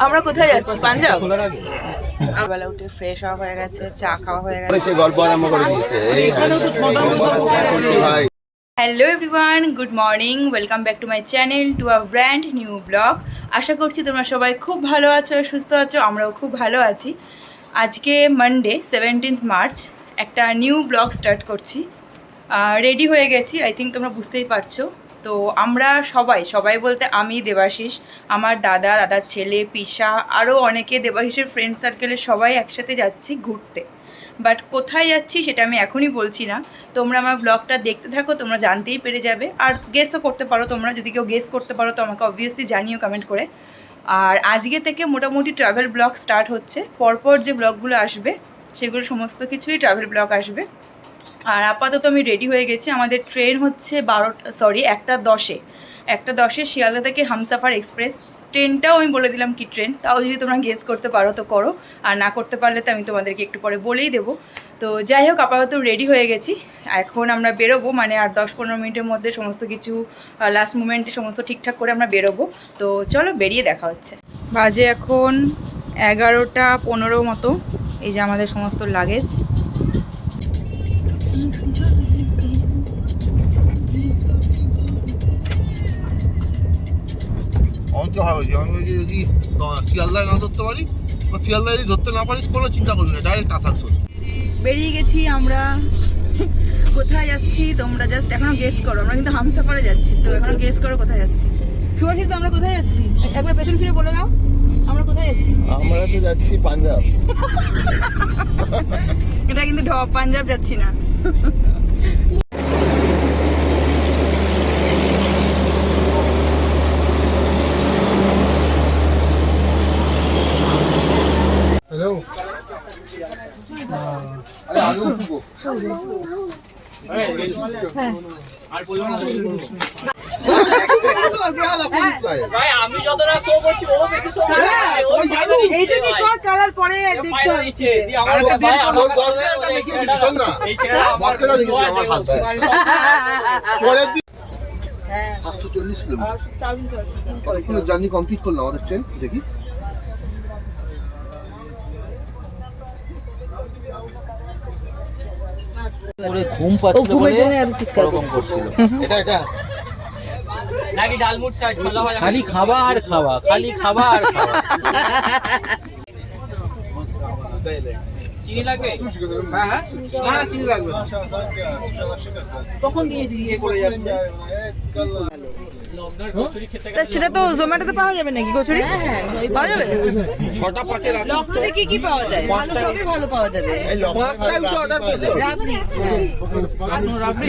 আমরা কোথায় যাচ্ছি? পাঞ্জাব। সকালবেলা উঠে ফ্রেশ হওয়া হয়ে গেছে, চা খাওয়া হয়ে গেছে। Hello everyone, good morning, welcome back to my channel, to a brand new blog. আশা করছি তোমরা সবাই খুব ভালো আছো, সুস্থ আছো, আমরাও খুব ভালো আছি। আজকে মানডে 17 মার্চ, একটা নিউ ব্লগ স্টার্ট করছি। রেডি হয়ে গেছি, আই থিঙ্ক তোমরা বুঝতেই পারছো। তো আমরা সবাই বলতে আমি, দেবাশিস, আমার দাদার ছেলে, পিসা, আরও অনেকে দেবাশিসের ফ্রেন্ড সার্কেলের সবাই একসাথে যাচ্ছি ঘুরতে। বাট কোথায় যাচ্ছি সেটা আমি এখনই বলছি না, তোমরা আমার ব্লগটা দেখতে থাকো, তোমরা জানতেই পেরে যাবে। আর গেসও করতে পারো, তোমরা যদি কেউ গেস করতে পারো তো আমাকে অবভিয়াসলি জানিও কমেন্ট করে। আর আজকে থেকে মোটামুটি ট্রাভেল ব্লগ স্টার্ট হচ্ছে। পরপর যে ব্লগগুলো আসবে সেগুলো সমস্ত কিছুই ট্রাভেল ব্লগ আসবে। আর আপাতত আমি রেডি হয়ে গেছি। আমাদের ট্রেন হচ্ছে 1:10 শিয়ালদা থেকে হামসাফার এক্সপ্রেস। ট্রেনটাও আমি বলে দিলাম কি ট্রেন, তাও যদি তোমরা গেস করতে পারো তো করো, আর না করতে পারলে তো আমি তোমাদেরকে একটু পরে বলেই দেবো। তো যাই হোক, আপাতত রেডি হয়ে গেছি। এখন আমরা বেরোবো, মানে আর 10-15 মিনিটের মধ্যে সমস্ত কিছু লাস্ট মুমেন্টে সমস্ত ঠিকঠাক করে আমরা বেরোবো। তো চলো, বেরিয়ে দেখা হচ্ছে। বাজে এখন 11:15 মতো। এই যে আমাদের সমস্ত লাগেজ। যদি শিয়ালদায় না ধরতে পারিস বা শিয়ালদায় যদি ধরতে না পারিস কোনো চিন্তা করবি না, ডাইরেক্ট আসানসোল। বেরিয়ে গেছি আমরা। কোথায় যাচ্ছি তোমরা জাস্ট এখনো গেস করো। আমরা কিন্তু হামসাফারে যাচ্ছি, তো এখনো গেস করো কোথায় যাচ্ছি। শুভাশিস, তো আমরা কোথায় যাচ্ছি? একবার পেছন ফিরে বলে দাও, আমরা কোথায় যাচ্ছি? আমরা তো যাচ্ছি পাঞ্জাব। এটা কিন্তু পাঞ্জাব যাচ্ছি না। হ্যালো, আরে আলু উঠবো। আমি যতটা শো করছি ও বেশি শো করছে। এইটা কি কর, কালার পরে দেখতে হবে। হ্যাঁ 740 কিলোমিটার জার্নি কমপ্লিট করলাম আমাদের ট্রেন। দেখি ঘুম পাচ্ছিল বলে এটা নাকি ডালমুট খালি খাওয়া আর খাওয়া, খালি খাওয়া আর খাওয়া। চিনি লাগবে? হ্যাঁ, না চিনি লাগবে তখন দিয়ে দিয়ে করে যাচ্ছে। সেটা তো জোম্যাটোতে পাওয়া যাবে নাকি কচুরি? হ্যাঁ, পাওয়া যাবে। 6:05 লখনৌতে কি পাওয়া যায়? ভালো, সবই ভালো পাওয়া যাবে।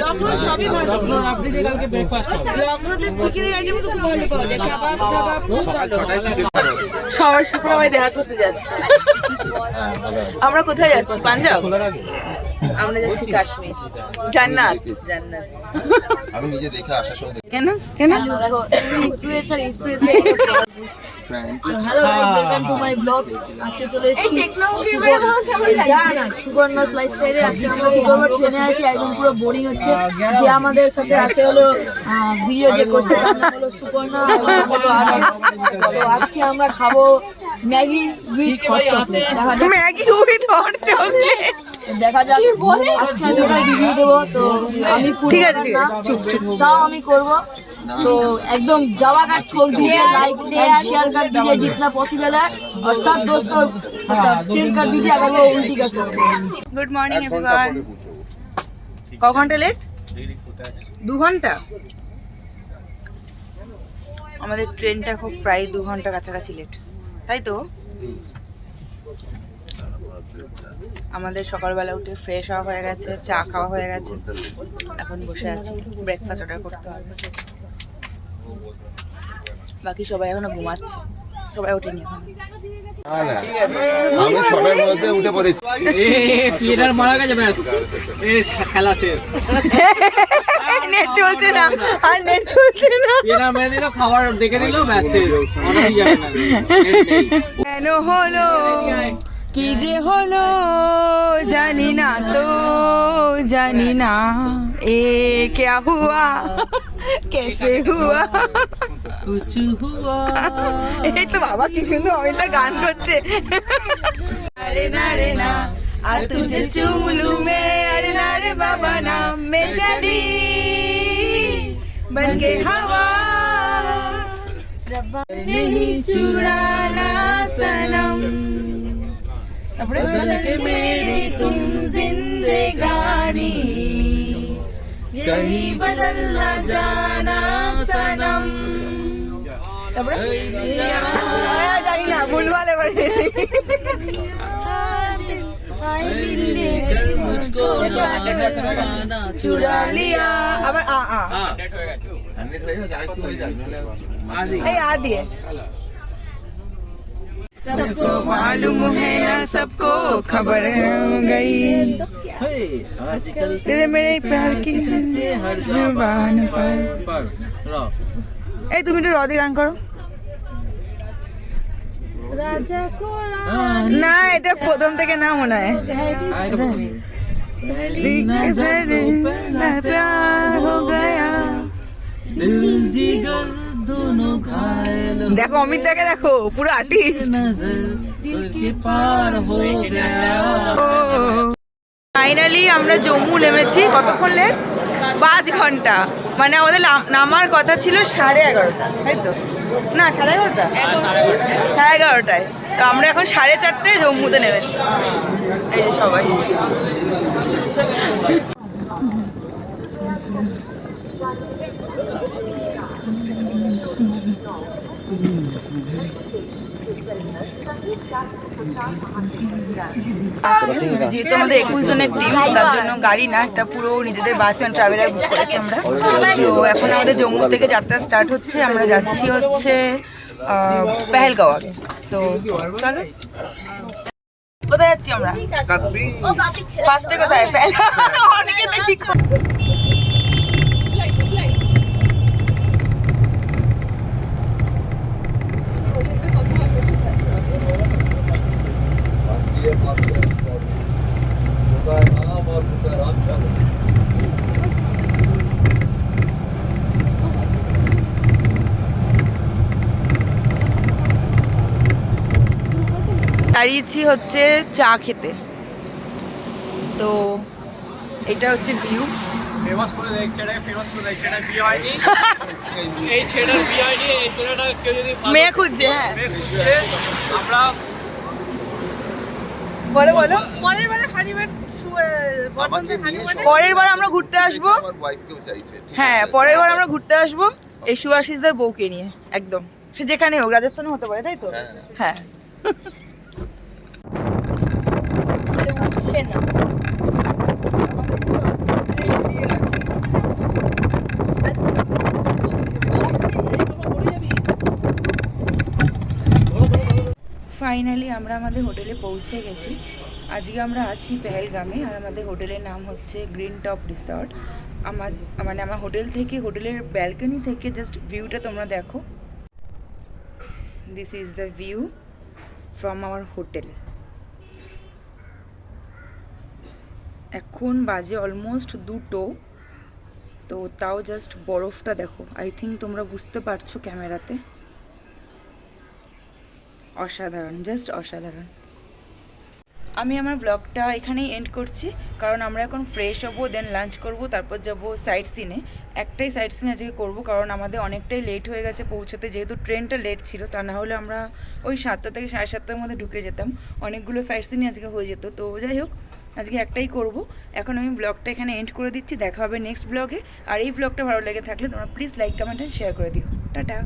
লখনৌ সবই ভালো। লখনৌ রাবড়ি দিয়ে কালকে ব্রেকফাস্ট হবে। লখনৌতে চিকেনের আইটেম তো খুব ভালো পাওয়া যায়, কাবাব টাবাব খুব ভালো। সবার সবাই দেখা করতে যাচ্ছে। আমরা কোথায় যাচ্ছি? পাঞ্জাব। আমরা যাচ্ছি কাশ্মীর, জান্নাত। আমি নিজে দেখে আসার সময় কেন কেন? Hello guys, welcome to my blog. আজকে চলে এসেছি সুবর্ণাস লাইফস্টাইলে। আজকে আমরা কি করবো, ট্রেনে আছি, একদম পুরো বোরিং হচ্ছে। যে আমাদের সাথে আছে হলো ভিডিও যে করছে, তার নাম হলো সুবর্ণা। তো আজকে আমরা খাবো Maggi with hot chocolate. Maggi with hot chocolate, দেখা যাক। আজকে আমি ওটা রিভিউ দেবো। তো আমি ঠিক আছে ঠিক আছে, চুপ চুপ। তাও আমি করবো। तो एकदम दवा का ठोक दीजिए, लाइक शेयर कर दीजिए जितना पॉसिबल है, और सब दोस्तों मतलब शेयर कर दीजिए अगर वो उल्टी कर सकते हैं। Good morning everyone. ক ঘন্টা লেট? 2 ঘন্টা। আমাদের ট্রেনটা খুব প্রায় 2 ঘন্টা কাছাকাছি লেট, তাই তো? আমাদের সকালবেলা উঠে ফ্রেশ হওয়া হয়ে গেছে, চা খাওয়া হয়ে গেছে, এখন বসে আছি, ব্রেকফাস্ট অর্ডার করতে হবে। বাকি সবাই এখনো ঘুমাচ্ছে, সবাই ওঠেনি এখন। আমি 6টার মধ্যে উঠে পড়েছি। প্লেয়ার মারা গেছে, ব্যাস খেলা শেষ। নেট চলছে না, আর নেট চলছে না। প্লেয়ার মেরে দিল, খাবার দেখে নিল, ব্যাস শেষ। অর্ডারই যাবে না। কেন হলো, কি যে হলো জানি না তো, জানি না এ क्या हुआ। कैसे हुआ कुछ हुआ এই তো বাবা কি সুন্দর অমিতা গান করছে अरे ना रे ना आ तुझे चूम लूं मैं अरे ना रे बाबा ना मैं चली बन के हवा रब्बा नहीं चुराना सनम बदल के मेरी तुम जिंदगानी कहीं बदल न जाना सनम জানি না ভুলভালে পারে চুরা লিয়া আবার এই দিয়ে सबको मालूम है ना सबको खबर हो गई आजकल तेरे मेरे प्यार की हर जुबान पर এই তুমি একটু রদি গান করো রাজা কোরা না এটা প্রথম থেকে না মনে হয় प्यार हो गया दिल जिगर दोनों घायल দেখো অমিত দাকে দেখো পুরো আর্টিস্ট नजर दिल के पार हो गया ফাইনালি আমরা জম্মু নেমেছি কতক্ষণ লেট 5 ঘন্টা মানে আমাদের নামার কথা ছিল 11:30 তাই তো না 11:30 11:30 তো আমরা এখন 4:30 জম্মুতে নেমেছি এই যে সবাই যেহেতু আমাদের 21 জনের টিম তার জন্য গাড়ি না একটা পুরো নিজেদের বাস অ্যান্ড ট্রাভেলার বুক করেছি আমরা তো এখন আমাদের জম্মু থেকে যাত্রা স্টার্ট হচ্ছে আমরা যাচ্ছি হচ্ছে পেহেলগাঁওয়ে তো চলো কোথায় যাচ্ছি আমরা ফার্স্টে কোথায় অনেকে দেখি দাঁড়িয়েছি হচ্ছে চা খেতে তো এটা হচ্ছে ভিউ ফেমাস করে দেখ ছেড়ে ফেমাস করে দেখ ছেড়ে বিয়ে হয়নি এই ছেড়ের বিয়ে হয়নি এই ছেলেটা কেউ যদি মেয়ে খুঁজছে হ্যাঁ মেয়ে খুঁজছে আমরা বলো বলো পরের বারে হানিমুন পরের বার আমরা ঘুরতে আসবো হ্যাঁ পরের বার আমরা ঘুরতে আসবো এই সুভাষিসদের বউকে নিয়ে একদম সে যেখানে হোক রাজস্থানে হতে পারে তাই তো হ্যাঁ উঠছে না ফাইনালি আমরা আমাদের হোটেলে পৌঁছে গেছি আজকে আমরা আছি পেহেলগামে আর আমাদের হোটেলের নাম হচ্ছে গ্রিন টপ রিসর্ট আমার হোটেল থেকে হোটেলের ব্যালকনি থেকে জাস্ট ভিউটা তোমরা দেখো this is the view from our hotel এখন বাজে অলমোস্ট 2টো তো তাও জাস্ট বরফটা দেখো আই থিঙ্ক তোমরা বুঝতে পারছো ক্যামেরাতে অসাধারণ জাস্ট অসাধারণ আমি আমার ব্লগটা এখানেই এন্ড করছি কারণ আমরা এখন ফ্রেশ হবো দেন লাঞ্চ করব তারপর যাব সাইট সিনে একটাই সাইট সিন আজকে করবো কারণ আমাদের অনেকটাই লেট হয়ে গেছে পৌঁছতে যেহেতু ট্রেনটা লেট ছিল তা না হলে আমরা ওই 7টা থেকে 7:30টার মধ্যে ঢুকে যেতাম অনেকগুলো সাইট সিনই আজকে হয়ে যেত তো যাই হোক আজকে একটাই করব এখন আমি ব্লগটা এখানে এন্ড করে দিচ্ছি দেখা হবে নেক্সট ব্লগে আর এই ব্লগটা ভালো লেগে থাকলে তোমরা please like comment and share করে দিও টাটা